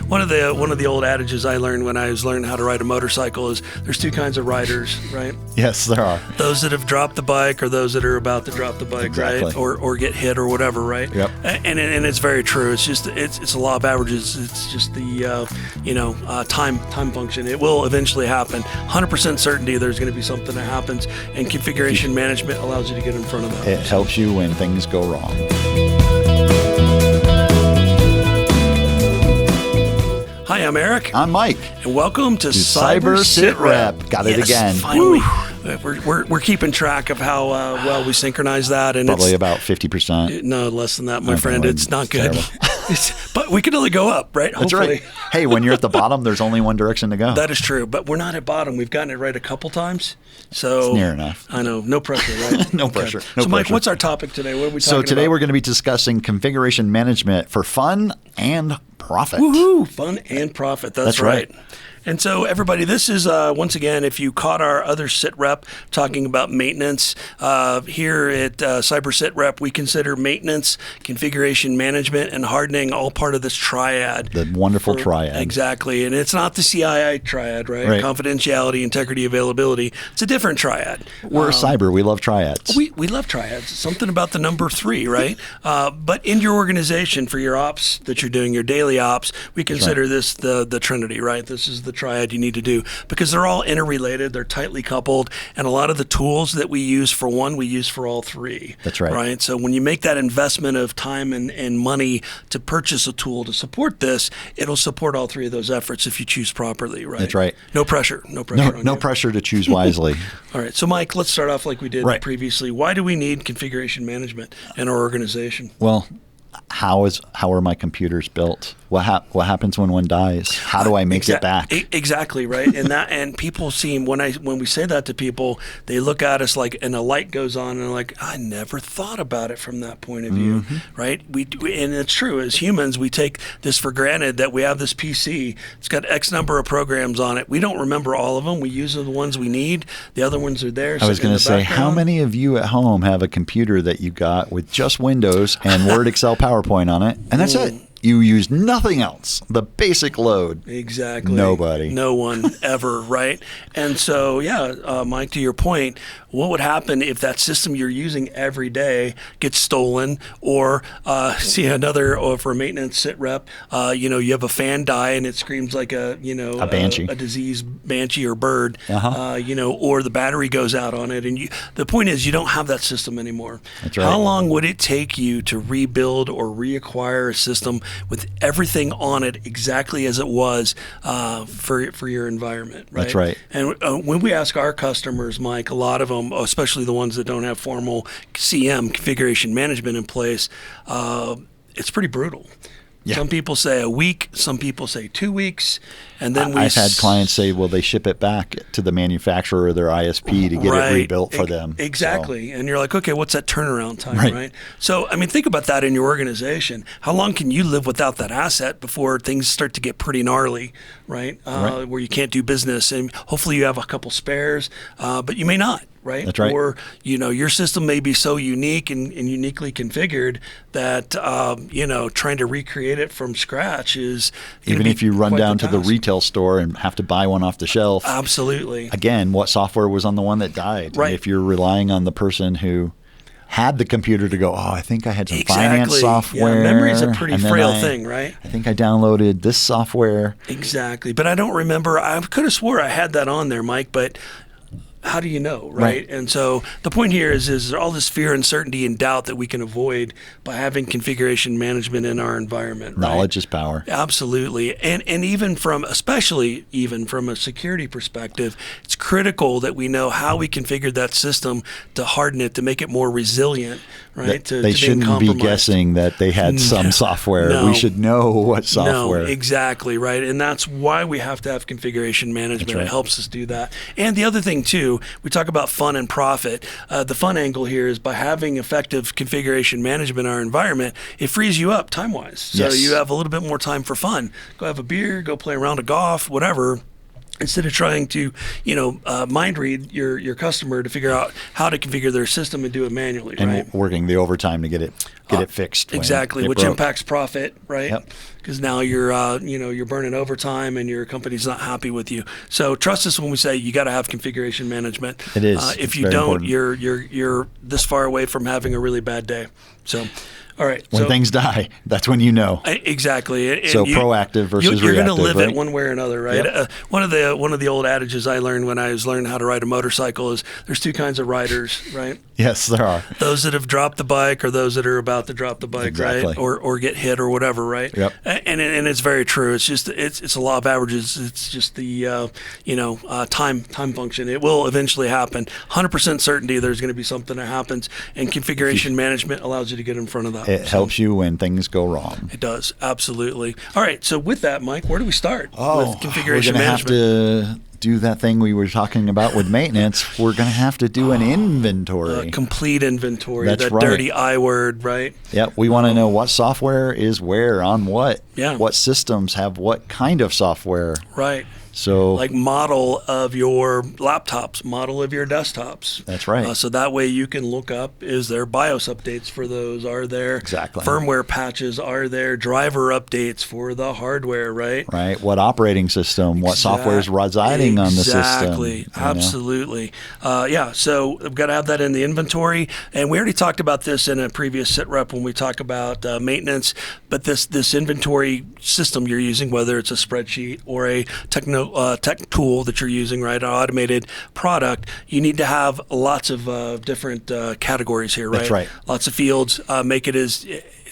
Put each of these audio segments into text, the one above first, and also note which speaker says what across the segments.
Speaker 1: one of the old adages I learned when I was learning how to ride a motorcycle is there's two kinds of riders, right?
Speaker 2: Yes, there are.
Speaker 1: Those that have dropped the bike or those that are about to drop the bike,
Speaker 2: Exactly.
Speaker 1: right? Or get hit or whatever, right?
Speaker 2: Yep.
Speaker 1: And it's very true. It's just it's a law of averages. It's just the time function. It will eventually happen. 100% certainty there's going to be something that happens, and configuration management allows you to get in front of that.
Speaker 2: It helps you when things go wrong.
Speaker 1: Hi, I'm Eric.
Speaker 2: I'm Mike.
Speaker 1: And welcome to
Speaker 2: Cyber Sitrep. Got it again.
Speaker 1: Finally. We're keeping track of how well we synchronize that, and
Speaker 2: Probably
Speaker 1: it's
Speaker 2: about 50%.
Speaker 1: no less than that, my
Speaker 2: Okay,
Speaker 1: friend.
Speaker 2: well,
Speaker 1: It's not good.
Speaker 2: terrible.
Speaker 1: But we can only go up, right?
Speaker 2: That's
Speaker 1: Hopefully.
Speaker 2: right. Hey, when you're at the bottom, there's only one direction to go.
Speaker 1: That is true, but we're not at bottom. We've gotten it right a couple times, so
Speaker 2: It's near enough.
Speaker 1: I know, no pressure, right?
Speaker 2: No
Speaker 1: Okay.
Speaker 2: pressure. No
Speaker 1: so, Mike,
Speaker 2: pressure.
Speaker 1: what's our topic today? What are we talking
Speaker 2: So today
Speaker 1: about?
Speaker 2: we're going to be discussing configuration management for fun and profit.
Speaker 1: Woohoo! Fun and profit. That's
Speaker 2: right.
Speaker 1: And so, everybody, this is, once again, if you caught our other Sitrep talking about maintenance, here at Cyber Sitrep, we consider maintenance, configuration management, and hardening all part of this triad.
Speaker 2: The wonderful triad.
Speaker 1: Exactly. And it's not the CII triad, right?
Speaker 2: Right.
Speaker 1: Confidentiality, integrity, availability. It's a different triad.
Speaker 2: We're cyber. We love triads.
Speaker 1: We love triads. Something about the number 3, right? But in your organization, for your ops that you're doing, your daily ops, we consider this the trinity, right? This is the triad you need to do because they're all interrelated. They're tightly coupled. And a lot of the tools that we use for one, we use for all 3.
Speaker 2: That's right.
Speaker 1: Right? So when you make that investment of time and money to purchase a tool to support this, it'll support all 3 of those efforts if you choose properly, right?
Speaker 2: That's right.
Speaker 1: No pressure. No pressure on
Speaker 2: No
Speaker 1: you.
Speaker 2: pressure to choose wisely.
Speaker 1: All right. So, Mike, let's start off like we did
Speaker 2: Right.
Speaker 1: previously. Why do we need configuration management in our organization?
Speaker 2: Well, how are my computers built? What happens when one dies? How do I make it back?
Speaker 1: Exactly, right. And people seem when we say that to people, they look at us like, and a light goes on, and they're like, I never thought about it from that point of view, right? And it's true. As humans, we take this for granted that we have this PC. It's got X number of programs on it. We don't remember all of them. We use the ones we need. The other ones are there.
Speaker 2: I was going to say, how many of you at home have a computer that you got with just Windows and Word, Excel, PowerPoint on it, and that's it? You use nothing else. The basic load.
Speaker 1: Exactly.
Speaker 2: Nobody.
Speaker 1: No one ever, right? And so, Mike, to your point, what would happen if that system you're using every day gets stolen or for a maintenance sit rep, you have a fan die and it screams like a
Speaker 2: banshee.
Speaker 1: a diseased banshee or bird, or the battery goes out on it. And the point is you don't have that system anymore.
Speaker 2: That's right.
Speaker 1: How long would it take you to rebuild or reacquire a system with everything on it exactly as it was for your environment, right?
Speaker 2: That's right.
Speaker 1: And when we ask our customers, Mike, a lot of them, especially the ones that don't have formal CM, configuration management in place, it's pretty brutal.
Speaker 2: Yeah.
Speaker 1: Some people say a week, some people say 2 weeks, and then
Speaker 2: I've had clients say, well, they ship it back to the manufacturer or their ISP to get it rebuilt for them.
Speaker 1: Exactly. So. And you're like, okay, what's that turnaround time,
Speaker 2: Right.
Speaker 1: right? So, I mean, think about that in your organization. How long can you live without that asset before things start to get pretty gnarly, right? Where you can't do business, and hopefully you have a couple spares, but you may not. Right?
Speaker 2: That's right.
Speaker 1: Or, your system may be so unique and uniquely configured that, trying to recreate it from scratch is
Speaker 2: even if you run
Speaker 1: quite
Speaker 2: down
Speaker 1: the
Speaker 2: to the
Speaker 1: task.
Speaker 2: retail store and have to buy one off the shelf.
Speaker 1: Absolutely.
Speaker 2: Again, what software was on the one that died?
Speaker 1: Right.
Speaker 2: And if you're relying on the person who had the computer to go, I think I had some finance software.
Speaker 1: Yeah, memory is a pretty
Speaker 2: and then
Speaker 1: frail thing, right?
Speaker 2: I think I downloaded this software.
Speaker 1: Exactly. But I don't remember. I could have swore I had that on there, Mike, but how do you know, right? And so the point here is all this fear, uncertainty, and doubt that we can avoid by having configuration management in our environment. Right?
Speaker 2: Knowledge is power.
Speaker 1: Absolutely. And especially from a security perspective, it's critical that we know how we configured that system to harden it, to make it more resilient, right?
Speaker 2: They shouldn't be guessing that they had some software.
Speaker 1: No.
Speaker 2: We should know what software.
Speaker 1: No, exactly, right? And that's why we have to have configuration management.
Speaker 2: Right.
Speaker 1: It helps us do that. And the other thing, too, we talk about fun and profit. The fun angle here is by having effective configuration management in our environment, it frees you up time-wise. So
Speaker 2: Yes.
Speaker 1: you have a little bit more time for fun. Go have a beer, go play a round of golf, whatever. instead of trying to, mind read your customer to figure out how to configure their system and do it manually,
Speaker 2: and
Speaker 1: right?
Speaker 2: working the overtime to get it fixed.
Speaker 1: Exactly, which impacts profit, right?
Speaker 2: Yep.
Speaker 1: Because now you're burning overtime and your company's not happy with you. So trust us when we say you got to have configuration management.
Speaker 2: It is.
Speaker 1: If
Speaker 2: It's
Speaker 1: you
Speaker 2: very
Speaker 1: don't,
Speaker 2: important.
Speaker 1: you're this far away from having a really bad day. So. All right.
Speaker 2: When things die, that's when you know.
Speaker 1: Exactly. And
Speaker 2: so proactive versus
Speaker 1: you're
Speaker 2: reactive.
Speaker 1: You're going to live
Speaker 2: right?
Speaker 1: it one way or another, right?
Speaker 2: Yep.
Speaker 1: One of the old adages I learned when I was learning how to ride a motorcycle is there's two kinds of riders, right?
Speaker 2: Yes, there are.
Speaker 1: Those that have dropped the bike or those that are about to drop the bike,
Speaker 2: Exactly.
Speaker 1: right? Or get hit or whatever, right?
Speaker 2: Yep.
Speaker 1: And it's very true. It's just it's a law of averages. It's just the time function. It will eventually happen. 100% certainty there's going to be something that happens, and configuration management allows you to get in front of that.
Speaker 2: It helps you when things go wrong.
Speaker 1: It does, absolutely. All right, so with that, Mike, where do we start with configuration
Speaker 2: we're gonna
Speaker 1: management?
Speaker 2: have to do that thing we were talking about with maintenance. We're going to have to do an inventory.
Speaker 1: Complete inventory,
Speaker 2: That's
Speaker 1: that
Speaker 2: right.
Speaker 1: dirty I word, right?
Speaker 2: Yeah, we want to know what software is where on what.
Speaker 1: Yeah.
Speaker 2: What systems have what kind of software.
Speaker 1: Right.
Speaker 2: So,
Speaker 1: like model of your laptops, model of your desktops.
Speaker 2: That's right.
Speaker 1: So that way you can look up, is there BIOS updates for those? Are there
Speaker 2: Exactly.
Speaker 1: firmware patches? Are there driver updates for the hardware, right?
Speaker 2: Right. What operating system, what software is residing on the system.
Speaker 1: Exactly. Absolutely. So we've got to have that in the inventory. And we already talked about this in a previous Sitrep when we talk about maintenance. But this inventory system you're using, whether it's a spreadsheet or a tech tool that you're using, right, an automated product, you need to have lots of different categories here, right?
Speaker 2: That's right.
Speaker 1: Lots of fields. Make it as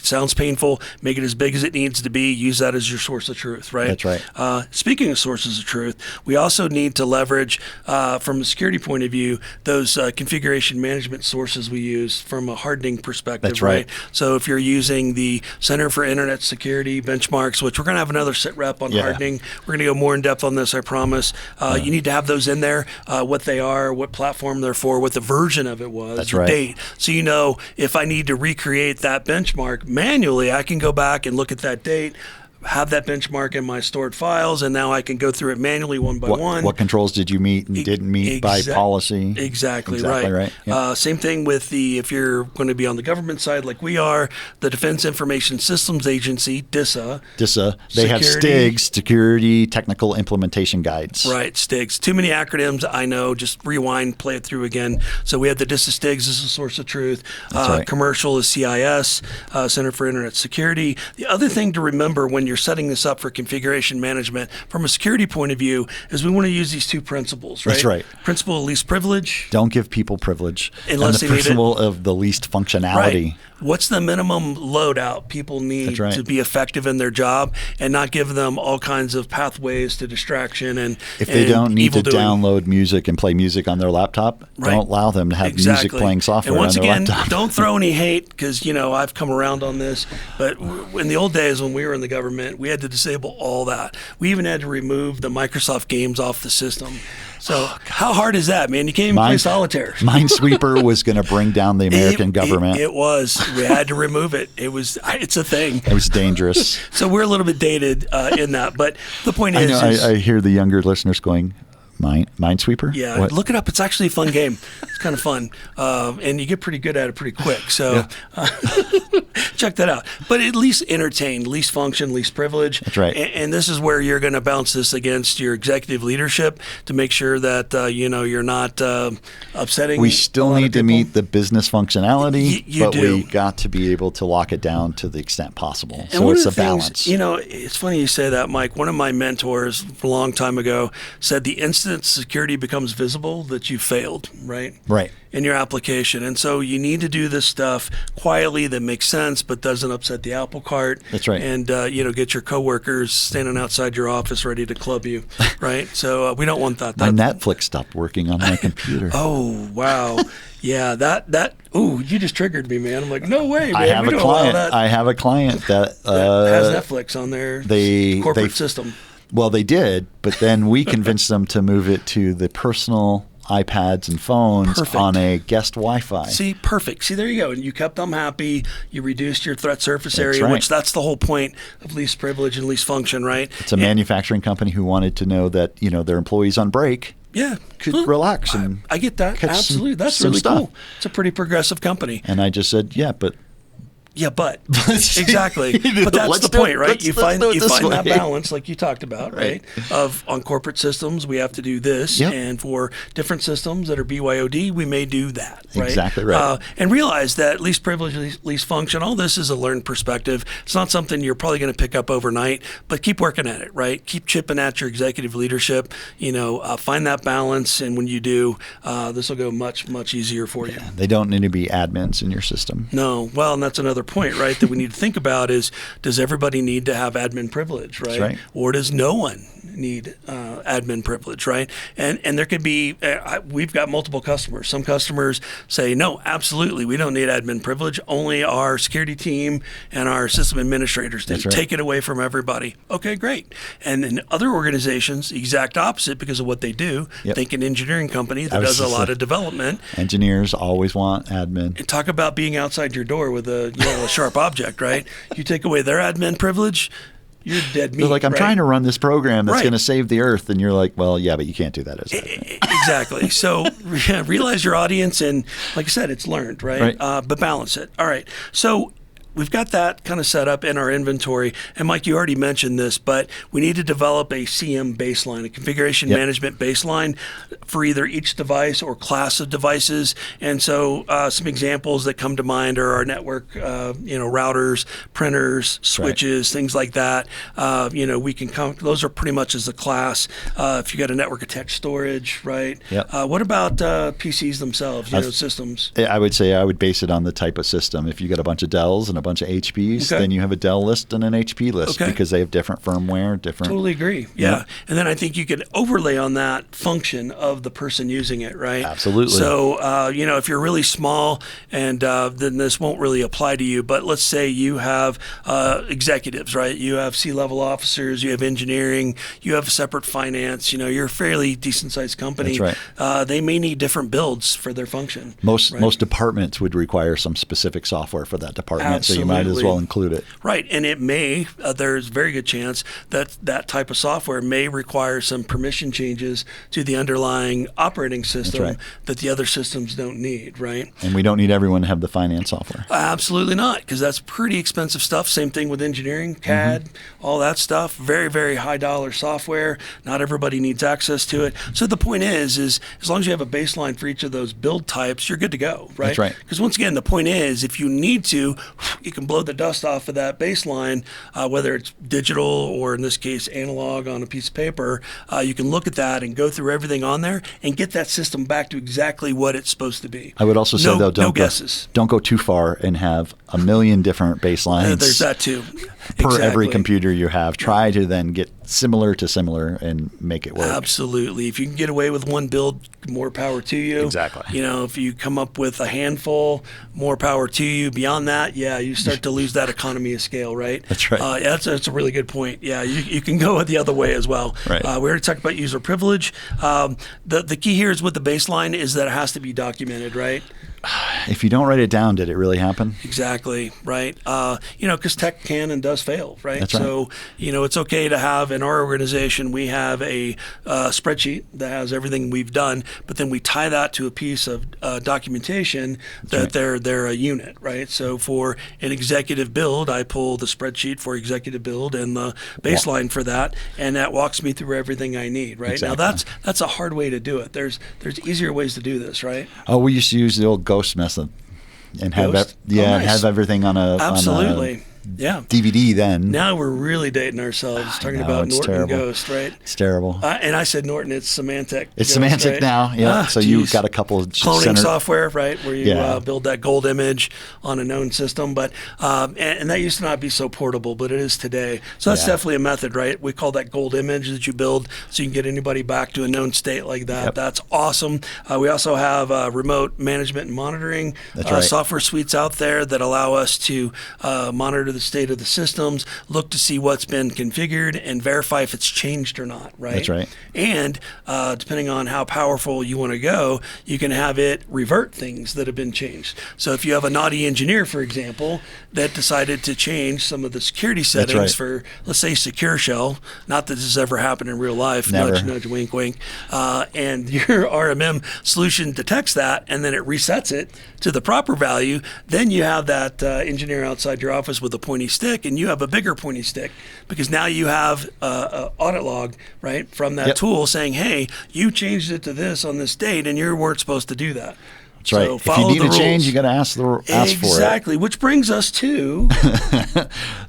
Speaker 1: sounds painful, make it as big as it needs to be, use that as your source of truth, right?
Speaker 2: That's right.
Speaker 1: Speaking of sources of truth, we also need to leverage, from a security point of view, those configuration management sources we use from a hardening perspective.
Speaker 2: That's right.
Speaker 1: So if you're using the Center for Internet Security benchmarks, which we're going to have another Sitrep on hardening, we're going to go more in depth on this, I promise. You need to have those in there, what they are, what platform they're for, what the version of it was,
Speaker 2: That's
Speaker 1: the
Speaker 2: right.
Speaker 1: date. So you know, if I need to recreate that benchmark manually, I can go back and look at that date, have that benchmark in my stored files, and now I can go through it manually one by one.
Speaker 2: What controls did you meet and didn't meet by policy?
Speaker 1: Exactly right.
Speaker 2: Yep.
Speaker 1: Same thing with if you're going to be on the government side like we are, the Defense Information Systems Agency, DISA.
Speaker 2: They have STIGs, Security Technical Implementation Guides.
Speaker 1: Right, STIGs. Too many acronyms, I know. Just rewind, play it through again. So we have the DISA STIGs as a source of truth.
Speaker 2: That's right.
Speaker 1: Commercial is CIS, Center for Internet Security. The other thing to remember when you're setting this up for configuration management from a security point of view is we want to use these two principles, right?
Speaker 2: That's right.
Speaker 1: Principle of least privilege.
Speaker 2: Don't give people privilege.
Speaker 1: Unless
Speaker 2: and the
Speaker 1: they need
Speaker 2: principle of the least functionality.
Speaker 1: Right. What's the minimum loadout people need to be effective in their job, and not give them all kinds of pathways to distraction and
Speaker 2: if they don't need to
Speaker 1: evil-doing.
Speaker 2: Download music and play music on their laptop, don't allow them to have music playing software
Speaker 1: and once
Speaker 2: on their
Speaker 1: again,
Speaker 2: laptop.
Speaker 1: Don't throw any hate, because I've come around on this, but in the old days when we were in the government, we had to disable all that. We even had to remove the Microsoft games off the system. So how hard is that, man? You can't even play solitaire.
Speaker 2: Minesweeper was going to bring down the American government.
Speaker 1: It was. We had to remove it. It's a thing.
Speaker 2: It was dangerous.
Speaker 1: So we're a little bit dated in that. But the point is,
Speaker 2: I hear the younger listeners going, Minesweeper?
Speaker 1: Yeah,
Speaker 2: What?
Speaker 1: Look it up. It's actually a fun game. It's kind of fun. And you get pretty good at it pretty quick. So check that out. But at least entertain, least function, least privilege.
Speaker 2: That's right.
Speaker 1: And this is where you're going to bounce this against your executive leadership to make sure that, you're not upsetting.
Speaker 2: We still need to meet the business functionality, but
Speaker 1: do.
Speaker 2: we got to be able to lock it down to the extent possible.
Speaker 1: And
Speaker 2: so it's a balance.
Speaker 1: It's funny you say that, Mike. One of my mentors a long time ago said the instant security becomes visible that you failed, right?
Speaker 2: Right.
Speaker 1: In your application. And so you need to do this stuff quietly that makes sense but doesn't upset the apple cart.
Speaker 2: That's right.
Speaker 1: And, get your coworkers standing outside your office ready to club you, right? So we don't want that.
Speaker 2: My Netflix stopped working on my computer.
Speaker 1: Oh, wow. Yeah, ooh, you just triggered me, man. I'm like, no way, man.
Speaker 2: I have a client that
Speaker 1: has Netflix on their corporate system.
Speaker 2: Well, they did, but then we convinced them to move it to the personal iPads and phones
Speaker 1: Perfect.
Speaker 2: on a guest Wi-Fi.
Speaker 1: See, perfect. See, there you go. And you kept them happy. You reduced your threat surface area,
Speaker 2: right.
Speaker 1: which that's the whole point of least privilege and least function, right?
Speaker 2: It's a manufacturing company who wanted to know that, their employees on break could relax and
Speaker 1: I get that.
Speaker 2: catch
Speaker 1: Absolutely. That's
Speaker 2: some
Speaker 1: really
Speaker 2: stuff.
Speaker 1: cool. It's a pretty progressive company.
Speaker 2: And I just said, but
Speaker 1: Yeah, but exactly. But that's the point, right? You find that balance, like you talked about, right? Of on corporate systems, we have to do this, and for different systems that are BYOD, we may do that, right?
Speaker 2: Exactly right.
Speaker 1: And realize that least privilege, least function. All this is a learned perspective. It's not something you're probably going to pick up overnight, but keep working at it, right? Keep chipping at your executive leadership. Find that balance, and when you do, this will go much easier for you.
Speaker 2: They don't need to be admins in your system.
Speaker 1: No, well, and that's another point, right, that we need to think about is, does everybody need to have admin privilege, right?
Speaker 2: That's right.
Speaker 1: Or does no one need admin privilege, right? And there could be, we've got multiple customers. Some customers say, no, absolutely, we don't need admin privilege. Only our security team and our system administrators do.
Speaker 2: That's right.
Speaker 1: Take it away from everybody. Okay, great. And in other organizations, the exact opposite because of what they do. Think an engineering company that does a lot of development.
Speaker 2: Engineers always want admin.
Speaker 1: And talk about being outside your door with a sharp object, right? You take away their admin privilege, you're dead meat.
Speaker 2: They're like, I'm trying to run this program that's
Speaker 1: Right.
Speaker 2: going to save the earth. And you're like, well, yeah, but you can't do that as admin.
Speaker 1: Exactly. So realize your audience, and like I said, it's learned, right? But balance it. All right. So we've got that kind of set up in our inventory. And Mike, you already mentioned this, but we need to develop a CM baseline, a configuration management baseline for either each device or class of devices. And so some examples that come to mind are our network, routers, printers, switches, things like that. We can count, those are pretty much as a class. If you got a network attached storage, right? What about PCs themselves, systems?
Speaker 2: I would say I would base it on the type of system. If you got a bunch of Dells and a bunch of HPs, then you have a Dell list and an HP list because they have different firmware, different.
Speaker 1: Totally agree. Yeah. And then I think you could overlay on that function of the person using it, right?
Speaker 2: Absolutely.
Speaker 1: So, if you're really small and then this won't really apply to you, but let's say you have executives, right? You have C-level officers, you have engineering, you have separate finance, you're a fairly decent sized company.
Speaker 2: That's right.
Speaker 1: They may need different builds for their function.
Speaker 2: Most departments would require some specific software for that department.
Speaker 1: Absolutely.
Speaker 2: So you might as well include it.
Speaker 1: Right. And it may, there's a very good chance that that type of software may require some permission changes to the underlying operating system that the other systems don't need, right?
Speaker 2: And we don't need everyone to have the finance software.
Speaker 1: Absolutely not, because that's pretty expensive stuff. Same thing with engineering, CAD, all that stuff. Very, very high dollar software. Not everybody needs access to it. So the point is as long as you have a baseline for each of those build types, you're good to go, right?
Speaker 2: That's right.
Speaker 1: Because once again, the point is if you need to, you can blow the dust off of that baseline, whether it's digital or in this case analog on a piece of paper. You can look at that and go through everything on there and get that system back to exactly what it's supposed to be.
Speaker 2: I would also say though, don't go too far and have a million different baselines.
Speaker 1: There's that too.
Speaker 2: Per every computer you have. Try to then get similar to similar and make it work.
Speaker 1: Absolutely. If you can get away with one build, more power to you.
Speaker 2: Exactly.
Speaker 1: If you come up with a handful, more power to you. Beyond that, you start to lose that economy of scale, right?
Speaker 2: That's right.
Speaker 1: That's a really good point. Yeah, you can go the other way as well.
Speaker 2: Right.
Speaker 1: We already talked about user privilege. The key here is with the baseline is that it has to be documented, right?
Speaker 2: If you don't write it down, did it really happen?
Speaker 1: Exactly, right? Because tech can and does fail, right?
Speaker 2: That's right.
Speaker 1: So, it's okay to have, in our organization, we have a spreadsheet that has everything we've done, but then we tie that to a piece of documentation that they're a unit, right? So for an executive build, I pull the spreadsheet for executive build and the baseline for that, and that walks me through everything I need, right?
Speaker 2: Exactly.
Speaker 1: Now, that's a hard way to do it. There's easier ways to do this, right?
Speaker 2: Oh, we used to use the old Ghost method and have
Speaker 1: Ghost?
Speaker 2: and have everything on a
Speaker 1: absolutely.
Speaker 2: DVD then.
Speaker 1: Now we're really dating ourselves, talking about Norton
Speaker 2: terrible.
Speaker 1: Ghost, right?
Speaker 2: It's terrible.
Speaker 1: And I said Norton, it's Symantec.
Speaker 2: It's
Speaker 1: Ghost,
Speaker 2: Symantec
Speaker 1: right?
Speaker 2: now, yeah. So you've got a couple of
Speaker 1: cloning software, right, where you build that gold image on a known system. But and that used to not be so portable, but it is today. So that's definitely a method, right? We call that gold image that you build so you can get anybody back to a known state like that.
Speaker 2: Yep.
Speaker 1: That's awesome. We also have remote management and monitoring software suites out there that allow us to monitor the state of the systems, look to see what's been configured, and verify if it's changed or not, right?
Speaker 2: That's right.
Speaker 1: And depending on how powerful you want to go, you can have it revert things that have been changed. So if you have a naughty engineer, for example, that decided to change some of the security settings for, let's say, Secure Shell, not that this has ever happened in real life,
Speaker 2: Never.
Speaker 1: nudge, nudge, wink, wink, and your RMM solution detects that, and then it resets it to the proper value, then you have that engineer outside your office with a pointy stick, and you have a bigger pointy stick, because now you have an audit log, right, from that tool saying, hey, you changed it to this on this date, and you weren't supposed to do that.
Speaker 2: That's right.
Speaker 1: So
Speaker 2: if you need a change, you got to ask for it.
Speaker 1: Exactly, which brings us to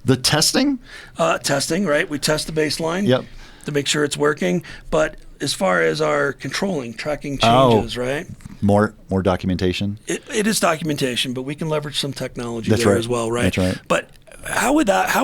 Speaker 2: the testing.
Speaker 1: Testing, right? We test the baseline to make sure it's working. But as far as our tracking changes, right?
Speaker 2: More documentation.
Speaker 1: It is documentation, but we can leverage some technology as well, right?
Speaker 2: That's right.
Speaker 1: But how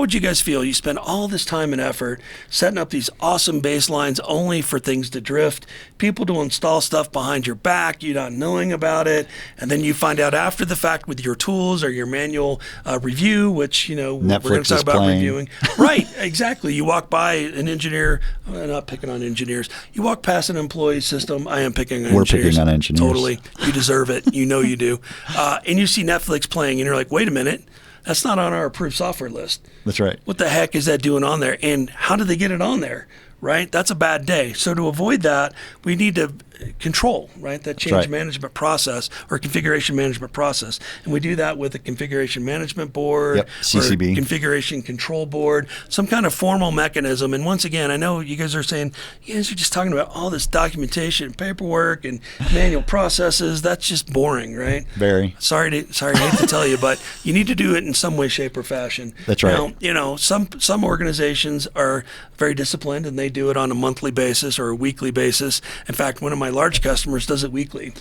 Speaker 1: would you guys feel? You spend all this time and effort setting up these awesome baselines only for things to drift, people to install stuff behind your back, you not knowing about it, and then you find out after the fact with your tools or your manual review, which, you know,
Speaker 2: Netflix
Speaker 1: we're going to talk about
Speaker 2: playing.
Speaker 1: reviewing. Right, exactly. You walk by an engineer, I'm not picking on engineers, you walk past an employee system, I am picking on
Speaker 2: We're
Speaker 1: engineers.
Speaker 2: picking on engineers.
Speaker 1: Totally. You deserve it. You know you do. And you see Netflix playing, and you're like, wait a minute. That's not on our approved software list.
Speaker 2: That's right.
Speaker 1: What the heck is that doing on there? And how did they get it on there? Right? That's a bad day. So to avoid that, we need to control, right? That change management process or configuration management process. And we do that with a configuration management board,
Speaker 2: CCB.
Speaker 1: or configuration control board, some kind of formal mechanism. And once again, I know you guys are saying, you guys are just talking about all this documentation, paperwork, and manual processes. That's just boring, right?
Speaker 2: Very.
Speaker 1: Sorry, I hate to tell you, but you need to do it in some way, shape, or fashion.
Speaker 2: That's right.
Speaker 1: Now, you know, some organizations are very disciplined, and they do it on a monthly basis or a weekly basis. In fact, one of my large customers does it weekly.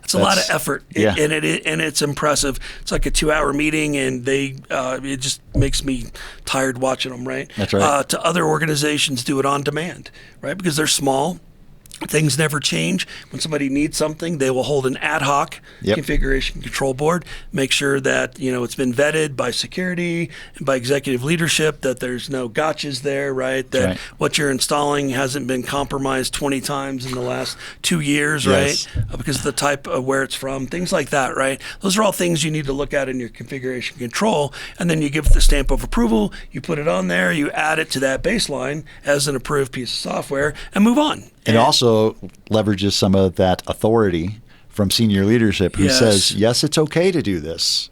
Speaker 1: It's a lot of effort, and it's impressive. It's like a 2-hour meeting, and it just makes me tired watching them. Right?
Speaker 2: That's right.
Speaker 1: To other organizations, do it on demand, right? Because they're small. Things never change. When somebody needs something, they will hold an ad hoc configuration control board, make sure that, you know, it's been vetted by security and by executive leadership, that there's no gotchas there, right? That what you're installing hasn't been compromised 20 times in the last 2 years, right? Because of the type of where it's from, things like that, right? Those are all things you need to look at in your configuration control, and then you give it the stamp of approval, you put it on there, you add it to that baseline as an approved piece of software, and move on.
Speaker 2: It also leverages some of that authority from senior leadership who says, yes, it's okay to do this.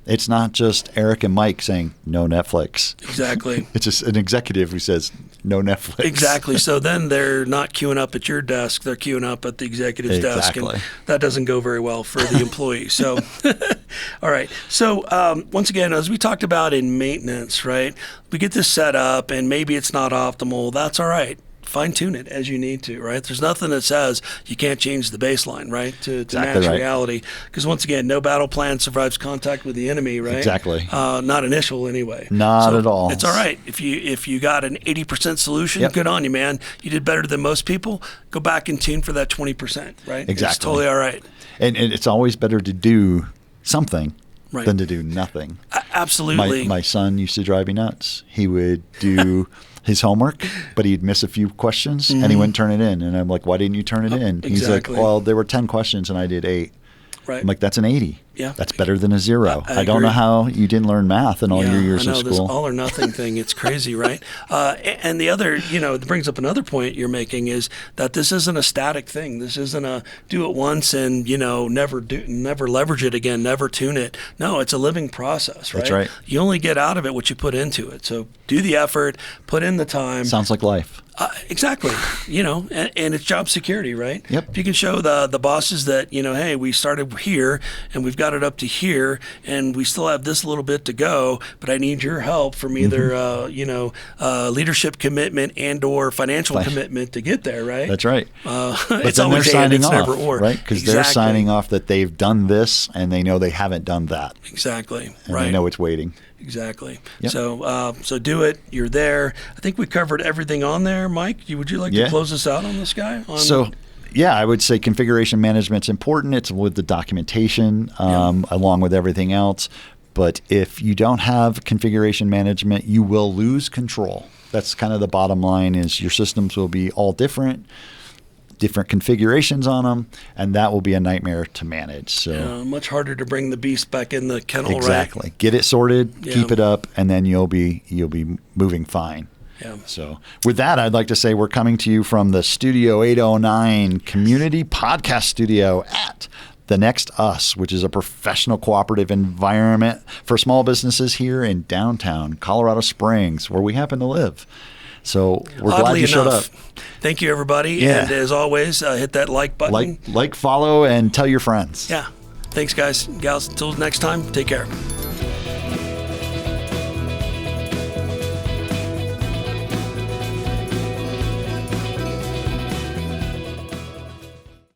Speaker 2: It's not just Eric and Mike saying, no Netflix.
Speaker 1: Exactly.
Speaker 2: It's just an executive who says, no Netflix.
Speaker 1: Exactly. So then they're not queuing up at your desk. They're queuing up at the executive's desk. And that doesn't go very well for the employee. So, all right. So once again, as we talked about in maintenance, right, we get this set up and maybe it's not optimal. That's all right. Fine-tune it as you need to, right? There's nothing that says you can't change the baseline, right, to match reality. Because once again, no battle plan survives contact with the enemy, right?
Speaker 2: Exactly.
Speaker 1: Not initial anyway.
Speaker 2: Not at all.
Speaker 1: It's all right. If you got an 80% solution, good on you, man. You did better than most people. Go back and tune for that 20%, right?
Speaker 2: Exactly.
Speaker 1: It's totally all right.
Speaker 2: And it's always better to do something than to do nothing.
Speaker 1: Absolutely.
Speaker 2: My son used to drive me nuts. He would do his homework, but he'd miss a few questions and he wouldn't turn it in. And I'm like, why didn't you turn it in? He's like, well, there were 10 questions and I did 8.
Speaker 1: Right.
Speaker 2: I'm like, that's an 80.
Speaker 1: Yeah.
Speaker 2: That's better than a 0.
Speaker 1: I
Speaker 2: don't know how you didn't learn math in all your years of school.
Speaker 1: This all or nothing thing, it's crazy, right? And the other, it brings up another point you're making is that this isn't a static thing. This isn't a do it once and, never leverage it again, never tune it. No, it's a living process, right?
Speaker 2: That's right.
Speaker 1: You only get out of it what you put into it. So do the effort, put in the time.
Speaker 2: Sounds like life.
Speaker 1: Exactly. And it's job security, right?
Speaker 2: Yep.
Speaker 1: If you can show the bosses that, hey, we started here and we've got it up to here and we still have this little bit to go, but I need your help from either, leadership commitment and or financial commitment to get there, right?
Speaker 2: That's right.
Speaker 1: But
Speaker 2: it's always signing off,
Speaker 1: never or.
Speaker 2: right? Because they're signing off that they've done this and they know they haven't done that.
Speaker 1: Exactly.
Speaker 2: And they know it's waiting.
Speaker 1: Exactly.
Speaker 2: Yep.
Speaker 1: So do it. You're there. I think we covered everything on there. Mike, would you like to close us out on this guy?
Speaker 2: I would say configuration management's important. It's with the documentation along with everything else. But if you don't have configuration management, you will lose control. That's kind of the bottom line, is your systems will be all different configurations on them, and that will be a nightmare to manage. So
Speaker 1: much harder to bring the beast back in the kennel,
Speaker 2: exactly.
Speaker 1: Right?
Speaker 2: Get it sorted, keep it up, and then you'll be moving fine.
Speaker 1: Yeah.
Speaker 2: So with that, I'd like to say we're coming to you from the Studio 809 Community Podcast Studio at The Next Us, which is a professional cooperative environment for small businesses here in downtown Colorado Springs, where we happen to live. So we're glad you showed up.
Speaker 1: Thank you, everybody.
Speaker 2: Yeah.
Speaker 1: And as always, hit that like button.
Speaker 2: Like, follow, and tell your friends.
Speaker 1: Yeah. Thanks, guys, gals. Until next time, take care.